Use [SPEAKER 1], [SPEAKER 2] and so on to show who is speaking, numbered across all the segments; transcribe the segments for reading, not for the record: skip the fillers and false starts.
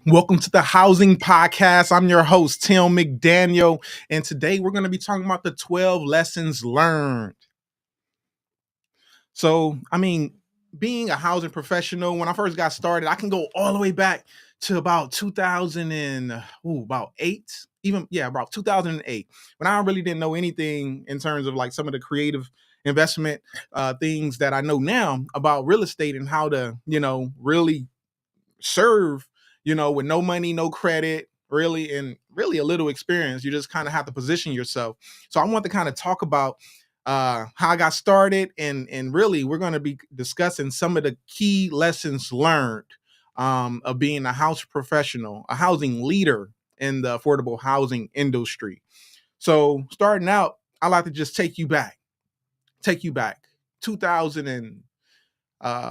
[SPEAKER 1] Welcome to the Housing Podcast. I'm your host, Tim McDANIEL, and today we're going to be talking about the 12 lessons learned. So, being a housing professional, when I first got started, I can go all the way back to about 2000 and about 8, about 2008, when I really didn't know anything in terms of like some of the creative investment things that I know now about real estate and how to, really serve, with no money, no credit, really, and really a little experience. You just kind of have to position yourself. So I want to kind of talk about how I got started, and really we're going to be discussing some of the key lessons learned of being a house professional, a housing leader in the affordable housing industry. So starting out, I like to just take you back 2000 and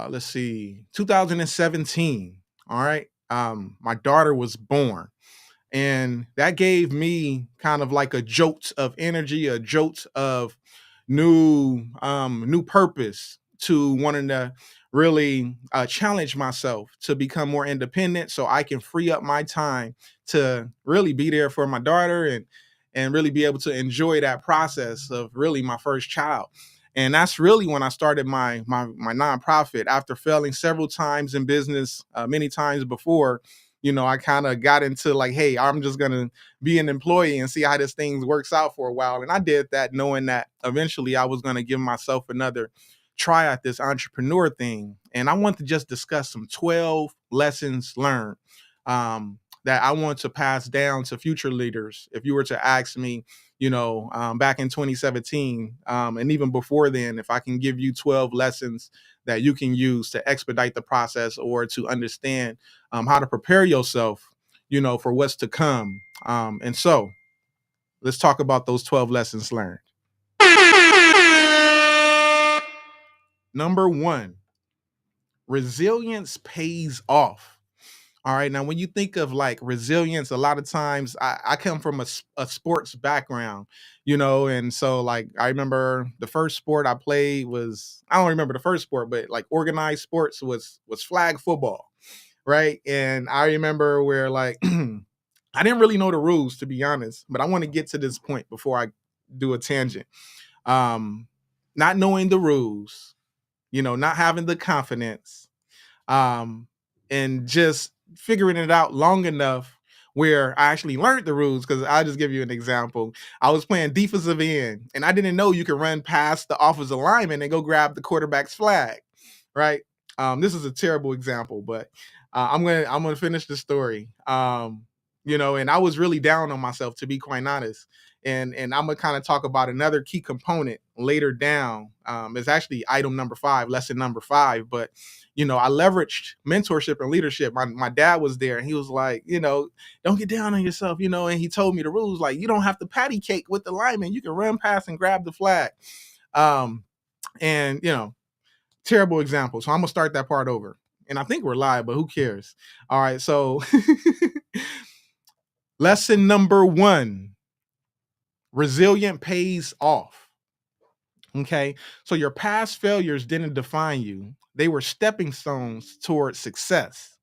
[SPEAKER 1] let's see, 2017. All right. My daughter was born, and that gave me kind of like a jolt of energy, a jolt of new purpose to wanting to really challenge myself to become more independent so I can free up my time to really be there for my daughter and really be able to enjoy that process of really my first child. And that's really when I started my nonprofit after failing several times in business, many times before. I kind of got into like, hey, I'm just gonna be an employee and see how this thing works out for a while. And I did that knowing that eventually I was gonna give myself another try at this entrepreneur thing. And I want to just discuss some 12 lessons learned that I want to pass down to future leaders. If you were to ask me, back in 2017, and even before then, if I can give you 12 lessons that you can use to expedite the process or to understand how to prepare yourself, for what's to come. And so let's talk about those 12 lessons learned. Number one, resilience pays off. All right. Now, when you think of like resilience, a lot of times I come from a sports background, and so like I remember the first sport I played was, I don't remember the first sport, but like organized sports was flag football. Right. And I remember where like I didn't really know the rules, to be honest, but I want to get to this point before I do a tangent. Um, Not knowing the rules, not having the confidence, um, and just figuring it out long enough where I actually learned the rules. Because I'll just give you an example. I was playing defensive end, and I didn't know you could run past the offensive lineman and go grab the quarterback's flag. Right. This is a terrible example, but I'm gonna finish the story. And I was really down on myself, to be quite honest. And I'm gonna kind of talk about another key component later down. It's actually item number 5, lesson number 5. But I leveraged mentorship and leadership. My dad was there, and he was like, don't get down on yourself, and he told me the rules, like you don't have to patty cake with the lineman. You can run past and grab the flag. Um, and terrible example. So I'm gonna start that part over. And I think we're live, but who cares? All right. So lesson number 1, resilient pays off. Okay. So your past failures didn't define you. They were stepping stones towards success.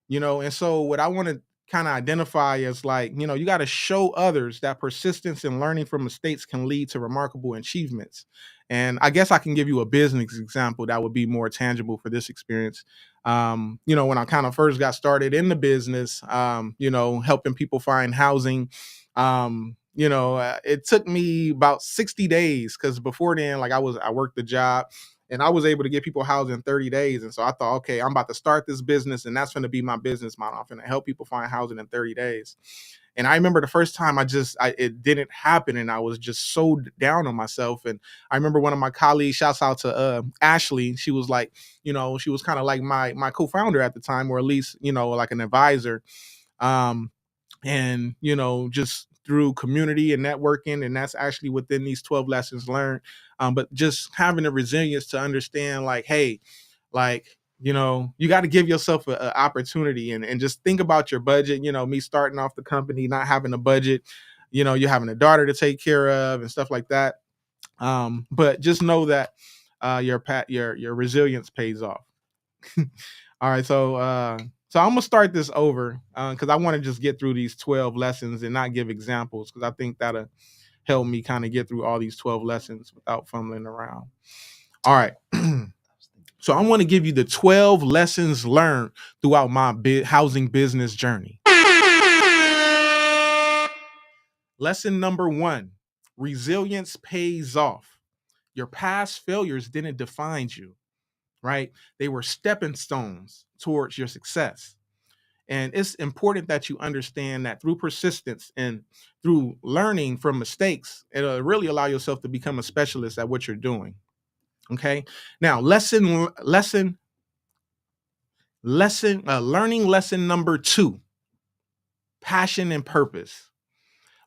[SPEAKER 1] And so what I want to kind of identify is like, you got to show others that persistence and learning from mistakes can lead to remarkable achievements. And I guess I can give you a business example that would be more tangible for this experience. When I kind of first got started in the business, helping people find housing, it took me about 60 days, because before then, like I worked the job, and I was able to get people housed in 30 days. And so I thought, okay, I'm about to start this business, and that's going to be my business model. I'm going to help people find housing in 30 days. And I remember the first time it didn't happen, and I was just so down on myself. And I remember one of my colleagues, shouts out to Ashley, she was like, she was kind of like my co-founder at the time, or at least, like an advisor. And just through community and networking, and that's actually within these 12 lessons learned. But just having the resilience to understand, like, hey, like, you got to give yourself an opportunity, and just think about your budget. Me starting off the company, not having a budget, you're having a daughter to take care of and stuff like that. But just know that your resilience pays off. All right, so So I'm gonna start this over because I want to just get through these 12 lessons and not give examples because I think that'll help me kind of get through all these 12 lessons without fumbling around. All right. So I want to give you the 12 lessons learned throughout my housing business journey. Lesson number 1, resilience pays off. Your past failures didn't define you, right? They were stepping stones towards your success. And it's important that you understand that through persistence and through learning from mistakes, it'll really allow yourself to become a specialist at what you're doing. Okay. Now, learning lesson number 2, passion and purpose.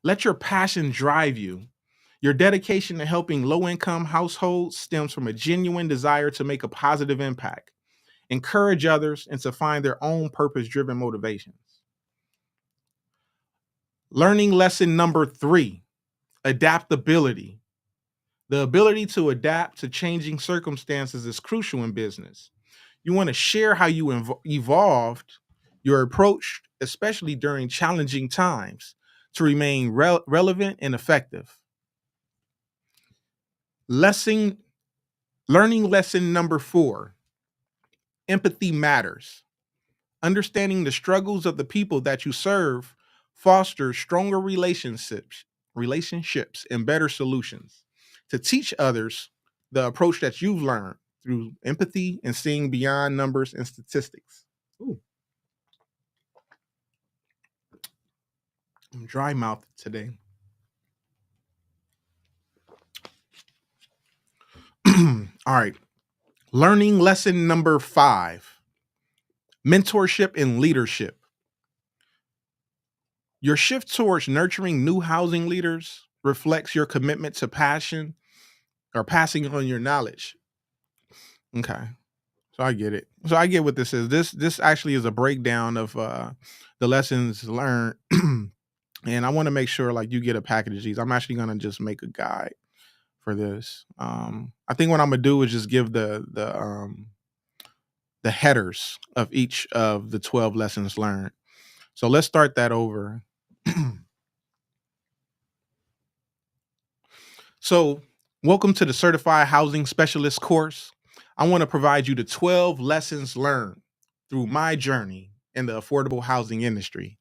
[SPEAKER 1] Let your passion drive you. Your dedication to helping low income households stems from a genuine desire to make a positive impact, encourage others, and to find their own purpose driven motivations. Learning lesson number 3, adaptability. The ability to adapt to changing circumstances is crucial in business. You want to share how you evolved your approach, especially during challenging times, to remain relevant and effective. Lesson Learning lesson number 4, empathy matters. Understanding the struggles of the people that you serve fosters stronger relationships and better solutions. To teach others the approach that you've learned through empathy and seeing beyond numbers and statistics. Ooh, I'm dry mouthed today. All right. Learning lesson number 5, mentorship and leadership. Your shift towards nurturing new housing leaders reflects your commitment to passion or passing on your knowledge. Okay. So I get it. So I get what this is. This actually is a breakdown of the lessons learned. And I want to make sure like you get a package of these. I'm actually gonna just make a guide for this. I think what I'm gonna do is just give the headers of each of the 12 lessons learned. So let's start that over. So, welcome to the Certified Housing Specialist course. I want to provide you the 12 lessons learned through my journey in the affordable housing industry.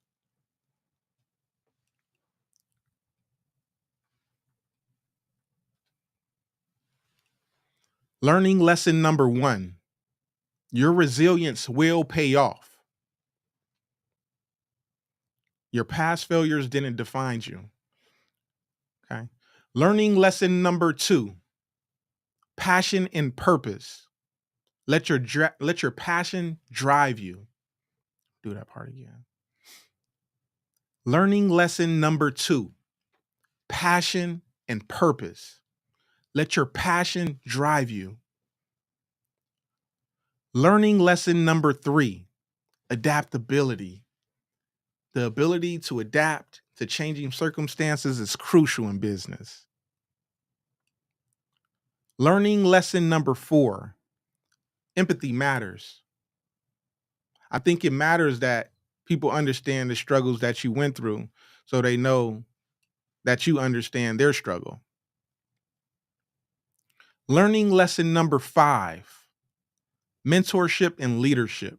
[SPEAKER 1] Learning lesson number 1, your resilience will pay off. Your past failures didn't define you. Okay. Learning lesson number 2, passion and purpose. Let your passion drive you. Do that part again. Learning lesson number 2, passion and purpose. Let your passion drive you. Learning lesson number 3, adaptability. The ability to adapt to changing circumstances is crucial in business. Learning lesson number 4, empathy matters. I think it matters that people understand the struggles that you went through so they know that you understand their struggle. Learning lesson number 5, mentorship and leadership.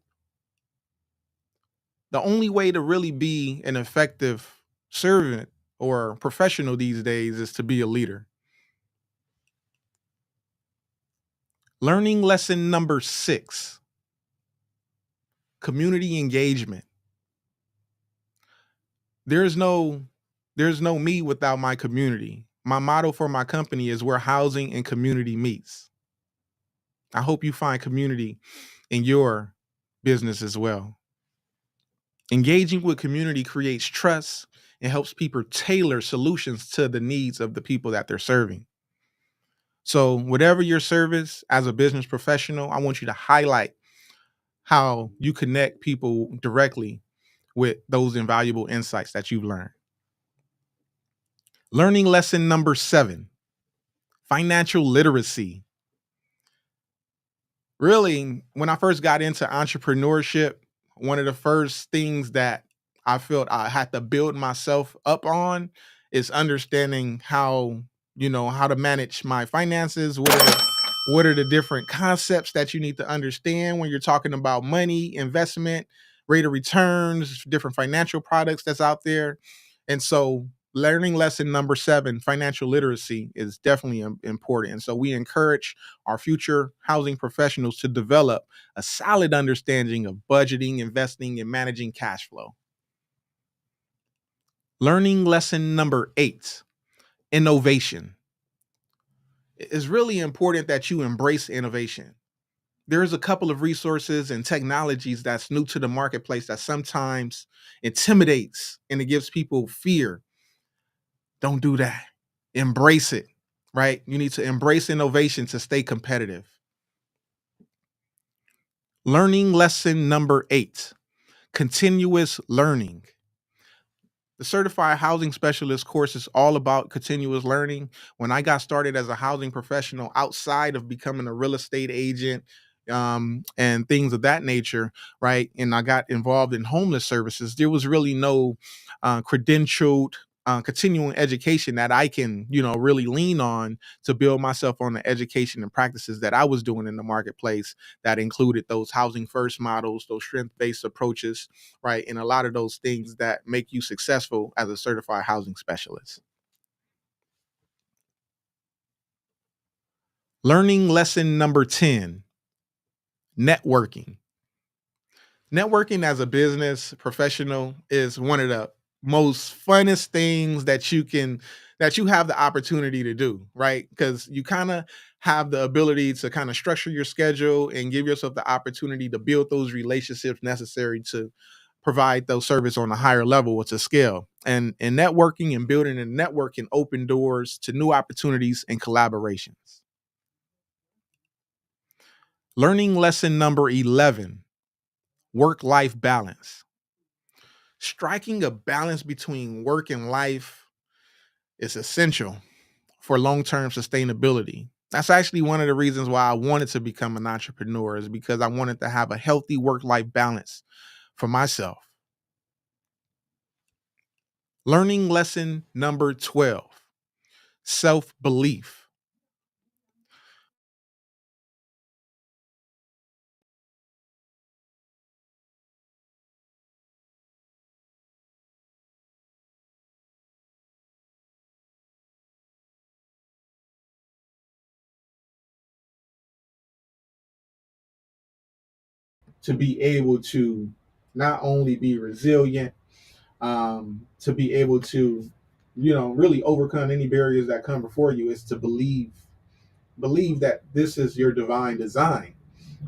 [SPEAKER 1] The only way to really be an effective servant or professional these days is to be a leader. Learning lesson number 6, community engagement. There's no there's no me without my community. My motto for my company is where housing and community meets. I hope you find community in your business as well. Engaging with community creates trust and helps people tailor solutions to the needs of the people that they're serving. So, whatever your service as a business professional, I want you to highlight how you connect people directly with those invaluable insights that you've learned. Learning lesson number 7, financial literacy. Really, when I first got into entrepreneurship, one of the first things that I felt I had to build myself up on is understanding how, how to manage my finances. What are the different concepts that you need to understand when you're talking about money, investment, rate of returns, different financial products that's out there. And so learning lesson number 7, financial literacy, is definitely important. And so we encourage our future housing professionals to develop a solid understanding of budgeting, investing, and managing cash flow. Learning lesson number 8, innovation. It's really important that you embrace innovation. There's a couple of resources and technologies that's new to the marketplace that sometimes intimidates and it gives people fear. Don't do that. Embrace it, right? You need to embrace innovation to stay competitive. Learning lesson number 8, continuous learning. The certified housing specialist course is all about continuous learning. When I got started as a housing professional outside of becoming a real estate agent, and things of that nature, right? And I got involved in homeless services. There was really no credentialed continuing education that I can, really lean on to build myself on the education and practices that I was doing in the marketplace that included those housing first models, those strength based approaches, right? And a lot of those things that make you successful as a certified housing specialist. Learning lesson number 10, networking. Networking as a business professional is one of the most funnest things that you have the opportunity to do, right? Because you kind of have the ability to kind of structure your schedule and give yourself the opportunity to build those relationships necessary to provide those service on a higher level with a scale. And networking and building a network can open doors to new opportunities and collaborations. Learning lesson number 11, work-life balance. Striking a balance between work and life is essential for long-term sustainability. That's actually one of the reasons why I wanted to become an entrepreneur, is because I wanted to have a healthy work-life balance for myself. Learning lesson number 12, self-belief. To be able to not only be resilient, to be able to, really overcome any barriers that come before you, is to believe that this is your divine design.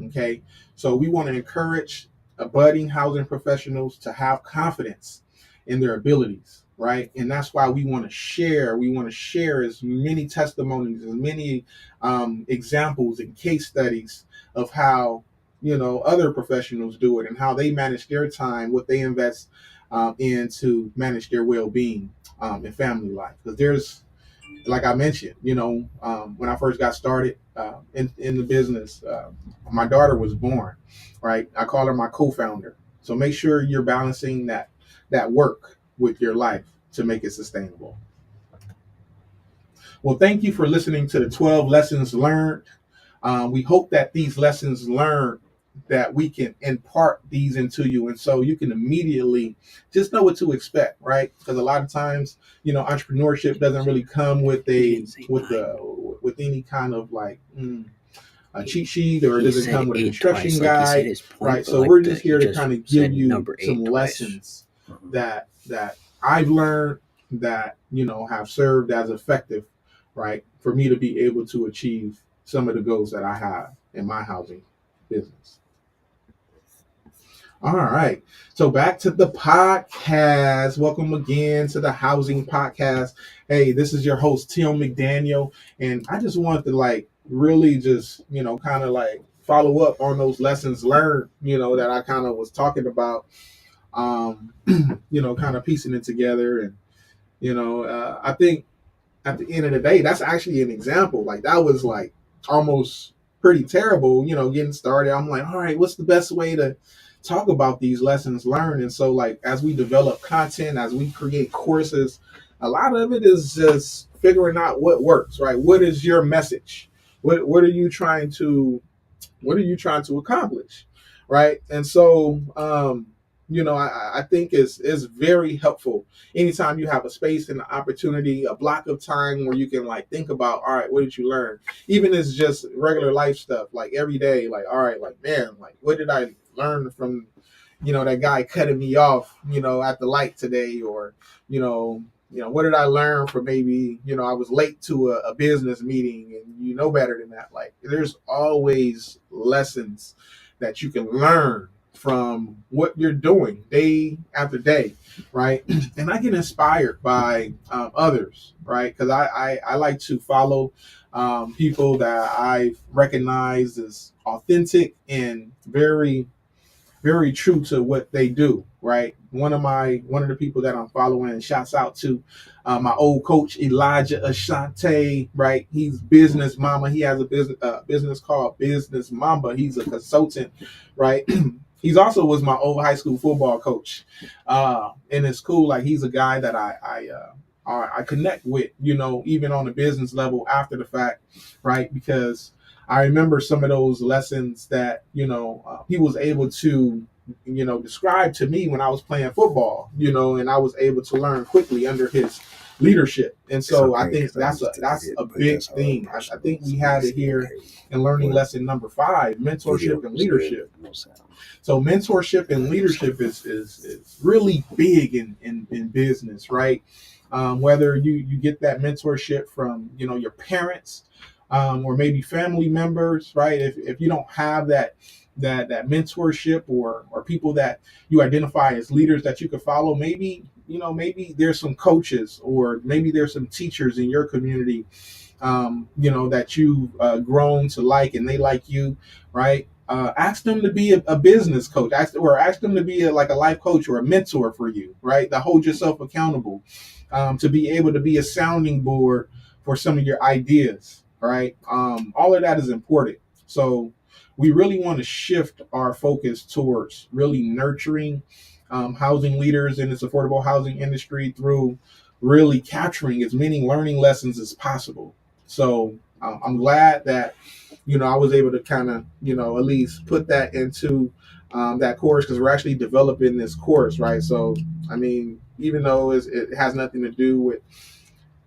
[SPEAKER 1] Okay. So we want to encourage budding housing professionals to have confidence in their abilities, right? And that's why we want to share as many testimonies, as many examples and case studies of how, other professionals do it and how they manage their time, what they invest in to manage their well-being and family life. Because there's, like I mentioned, when I first got started in the business, my daughter was born, right? I call her my co-founder. So make sure you're balancing that work with your life to make it sustainable. Well, thank you for listening to the 12 lessons learned. We hope that these lessons learned, that we can impart these into you, and so you can immediately just know what to expect, right? Because a lot of times, entrepreneurship doesn't really come with with any kind of like a cheat sheet, or it doesn't come with a construction guide, right? So we're just here to kind of give you some lessons that I've learned that have served as effective, right, for me to be able to achieve some of the goals that I have in my housing business. All right. So back to the podcast. Welcome again to the Housing Podcast. Hey, this is your host, Tim McDANIEL. And I just wanted to really just, kind of follow up on those lessons learned, that I kind of was talking about, kind of piecing it together. And, I think at the end of the day, that's actually an example. Like that was almost pretty terrible, getting started. I'm like, all right, what's the best way talk about these lessons learned. And so, like, as we develop content, as we create courses, a lot of it is just figuring out what works, right? What is your message? What are you trying to accomplish, right? And so, I think is very helpful anytime you have a space and an opportunity, a block of time where you can like think about, all right, what did you learn? Even if it's just regular life stuff, like every day, like, all right, like, man, like, what did I learn from, that guy cutting me off, at the light today? Or, you know, what did I learn from maybe, I was late to a business meeting, and you know better than that. Like, there's always lessons that you can learn from what you're doing day after day, right? And I get inspired by others, right? Because I like to follow people that I recognize as authentic and very very true to what they do, right? One of the people that I'm following, and shouts out to my old coach Elijah Ashante, right? He's business mama. He has a business called Business Mamba. He's a consultant, right? He's also was my old high school football coach, and it's cool. Like, he's a guy that I connect with, even on the business level after the fact, right? Because I remember some of those lessons that he was able to describe to me when I was playing football, and I was able to learn quickly under his leadership. And so I think that's a big thing. I think we had it here in learning lesson number 5, mentorship and leadership. So mentorship and leadership is really big in business, right? Whether you get that mentorship from your parents, or maybe family members, right? If you don't have that mentorship, or people that you identify as leaders that you could follow, maybe there's some coaches, or maybe there's some teachers in your community, that you've grown to like, and they like you, right? Ask them to be a business coach, ask them to be like a life coach or a mentor for you, right? To hold yourself accountable, to be able to be a sounding board for some of your ideas, right? All of that is important. So we really want to shift our focus towards really nurturing housing leaders in this affordable housing industry through really capturing as many learning lessons as possible. So I'm glad that I was able to kind of at least put that into that course, because we're actually developing this course, right? So I mean, even though it has nothing to do with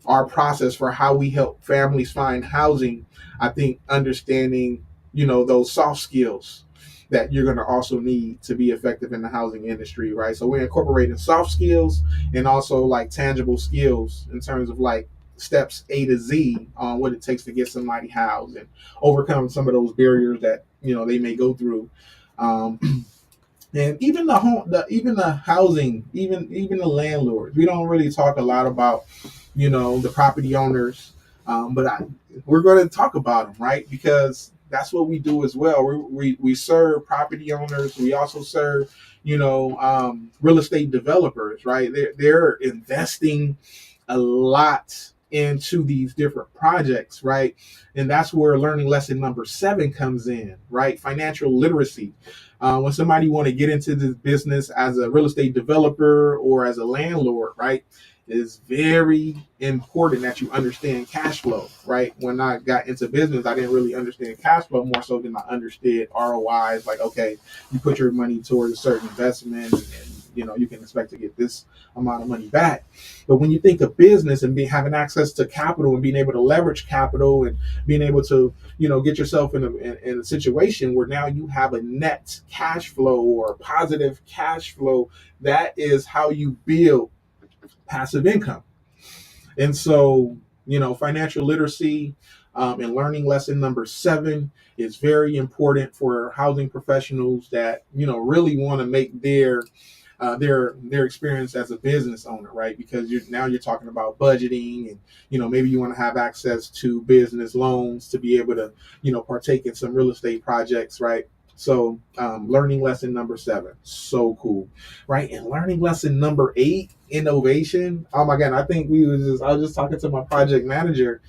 [SPEAKER 1] our process for how we help families find housing, I think understanding those soft skills that you're going to also need to be effective in the housing industry, right? So we're incorporating soft skills and also like tangible skills in terms of like steps A to Z on what it takes to get somebody housed and overcome some of those barriers that they may go through. And even the housing, even the landlords. We don't really talk a lot about the property owners, but we're going to talk about them, right? Because that's what we do as well. We serve property owners. We also serve real estate developers, right? They're investing a lot into these different projects, right? And that's where learning lesson number 7 comes in, right? Financial literacy. When somebody want to get into this business as a real estate developer or as a landlord, right? It is very important that you understand cash flow, right? When I got into business, I didn't really understand cash flow, more so than I understood ROIs. Like, okay, you put your money towards a certain investment, and you can expect to get this amount of money back. But when you think of business and having access to capital and being able to leverage capital and being able to get yourself in a situation where now you have a net cash flow or positive cash flow, that is how you build passive income. And so, financial literacy and learning lesson number 7 is very important for housing professionals that really want to make their experience as a business owner, right? Because you're talking about budgeting, and maybe you want to have access to business loans to be able to partake in some real estate projects, right? So learning lesson number 7, so cool, right? And learning lesson number 8, innovation. Oh my God, I think I was just talking to my project manager,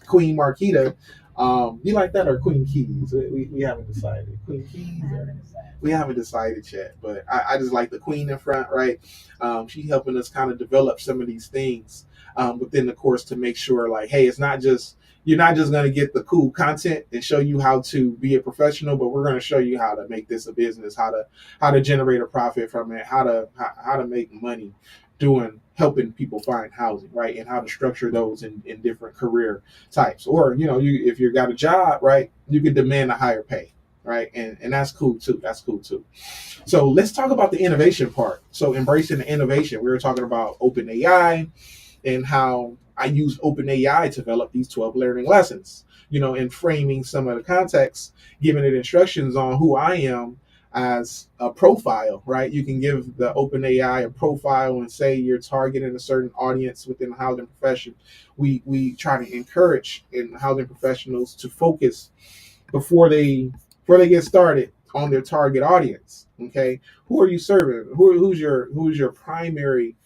[SPEAKER 1] Queen Marquita, You like that or Queen Keys? We haven't decided. Queen Keys or we haven't decided yet, but I just like the Queen in front, right? She helping us kind of develop some of these things within the course to make sure, like, hey, it's not just you're not just going to get the cool content and show you how to be a professional, but we're going to show you how to make this a business, how to generate a profit from it, how to make money doing helping people find housing, right, and how to structure those in different career types. Or you if you got a job, right, you can demand a higher pay, right, and that's cool too. That's cool too. So let's talk about the innovation part. So embracing the innovation. We were talking about open AI and how I use OpenAI to develop these 12 learning lessons, and framing some of the context, giving it instructions on who I am as a profile, right? You can give the OpenAI a profile and say you're targeting a certain audience within the housing profession. We try to encourage in housing professionals to focus before they get started on their target audience. Okay, who are you serving? Who's your primary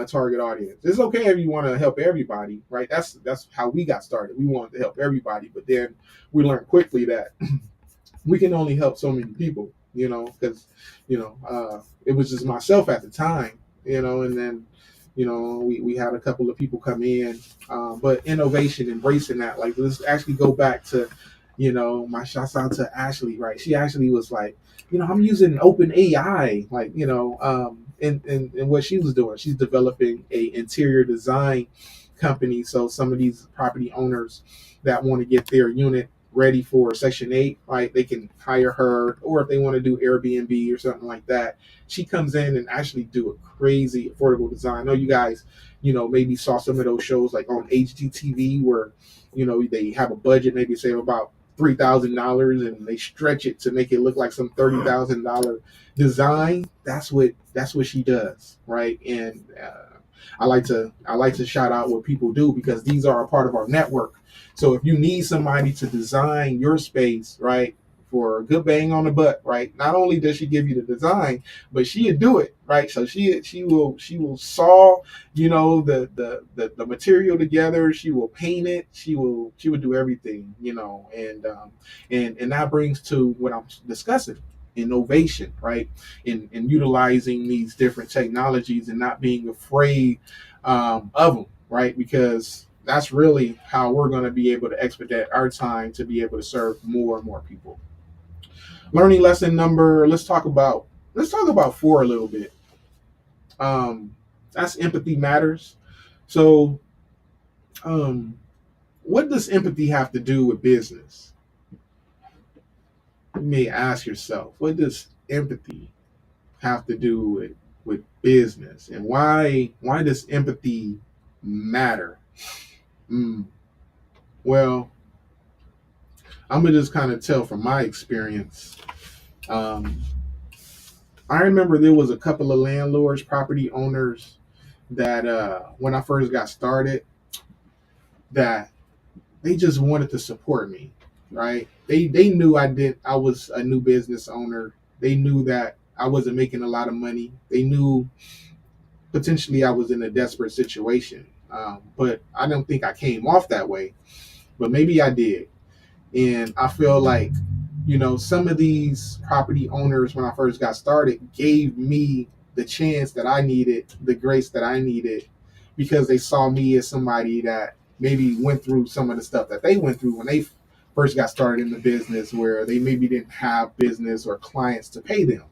[SPEAKER 1] target audience? It's okay if you want to help everybody, right? That's how we got started. We wanted to help everybody, but then we learned quickly that we can only help so many people, because it was just myself at the time, and then we had a couple of people come in, but innovation, embracing that. Like, let's actually go back to my shouts out to Ashley, right? She actually was like, I'm using open AI, like, in what she was doing. She's developing a interior design company. So some of these property owners that want to get their unit ready for Section 8, right, they can hire her, or if they want to do Airbnb or something like that, she comes in and actually do a crazy affordable design. I know you guys, maybe saw some of those shows like on HGTV where, they have a budget, maybe say about $3,000, and they stretch it to make it look like some $30,000 design. That's what she does, right? And I like to shout out what people do, because these are a part of our network. So if you need somebody to design your space, right, for a good bang on the butt, right, not only does she give you the design, but she'll do it, right. So she will saw, the material together. She will paint it. She will do everything, and that brings to what I'm discussing: innovation, right, in utilizing these different technologies and not being afraid of them, right, because that's really how we're going to be able to expedite our time to be able to serve more and more people. Learning lesson number, let's talk about 4 a little bit. um that's empathy matters. So, um what does empathy have to do with business? You may ask yourself, what does empathy have to do with business, and why does empathy matter? mm, well, I'm gonna just kind of tell from my experience. um, I remember there was a couple of landlords, property owners, that when I first got started, that they just wanted to support me, right? They knew I was a new business owner. They knew that I wasn't making a lot of money. They knew potentially I was in a desperate situation. But I don't think I came off that way. But maybe I did. And I feel like, some of these property owners, when I first got started, gave me the chance that I needed, the grace that I needed, because they saw me as somebody that maybe went through some of the stuff that they went through when they first got started in the business, where they maybe didn't have business or clients to pay them.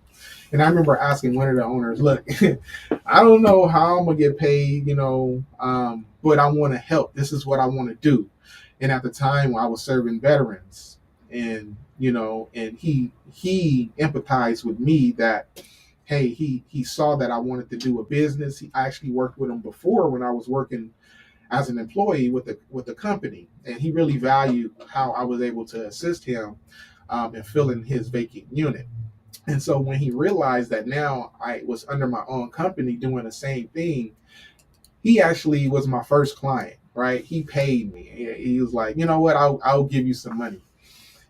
[SPEAKER 1] And I remember asking one of the owners, look, I don't know how I'm gonna get paid, but I want to help. This is what I want to do. And at the time, I was serving veterans, and and he empathized with me that, hey, he saw that I wanted to do a business. I actually worked with him before when I was working as an employee with the company, and he really valued how I was able to assist him in filling his vacant unit. And so when he realized that now I was under my own company doing the same thing, he actually was my first client, right? He paid me. He was like, you know what, I'll give you some money.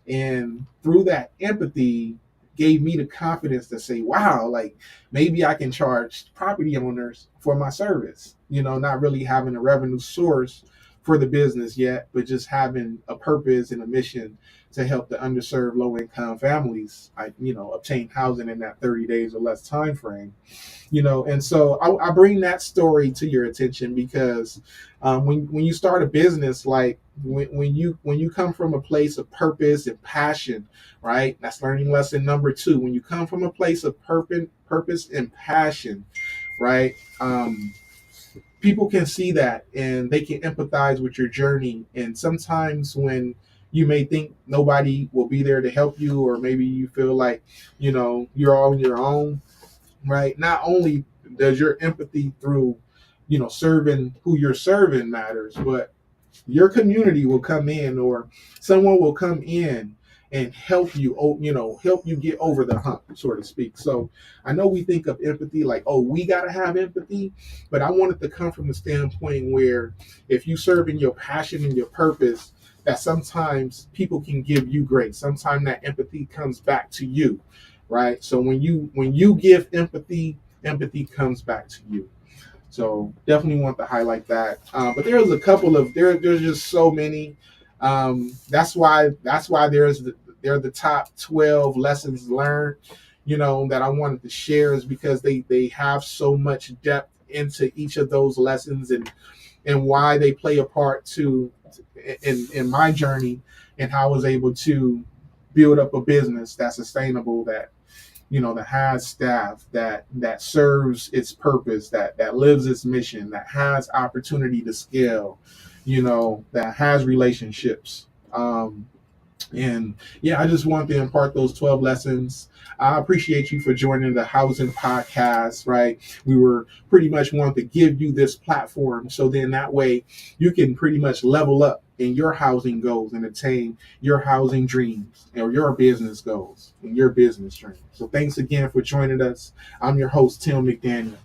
[SPEAKER 1] And through that empathy, gave me the confidence to say, wow, like maybe I can charge property owners for my service, not really having a revenue source for the business yet, but just having a purpose and a mission to help the underserved low income families, obtain housing in that 30 days or less time frame. And so I bring that story to your attention because when you start a business, like when you come from a place of purpose and passion, right? That's learning lesson number two. When you come from a place of purpose and passion, right? People can see that and they can empathize with your journey. And sometimes when you may think nobody will be there to help you, or maybe you feel like you're on your own, right? Not only does your empathy through, serving who you're serving matters, but your community will come in, or someone will come in and help you, help you get over the hump, so to speak. So I know we think of empathy like, oh, we got to have empathy, but I want it to come from the standpoint where if you serve in your passion and your purpose, that sometimes people can give you grace. Sometimes that empathy comes back to you, right? So when you give empathy, empathy comes back to you. So definitely want to highlight that. But there's a couple of there's just so many. That's why they're the top 12 lessons learned. That I wanted to share is because they have so much depth into each of those lessons, and why they play a part to in my journey, and how I was able to build up a business that's sustainable, that has staff, that serves its purpose, that lives its mission, that has opportunity to scale, that has relationships. And yeah, I just wanted to impart those 12 lessons. I appreciate you for joining the Housing Podcast, right? We were pretty much wanting to give you this platform so then that way you can pretty much level up in your housing goals and attain your housing dreams, or your business goals and your business dreams. So thanks again for joining us. I'm your host, Tim McDaniel.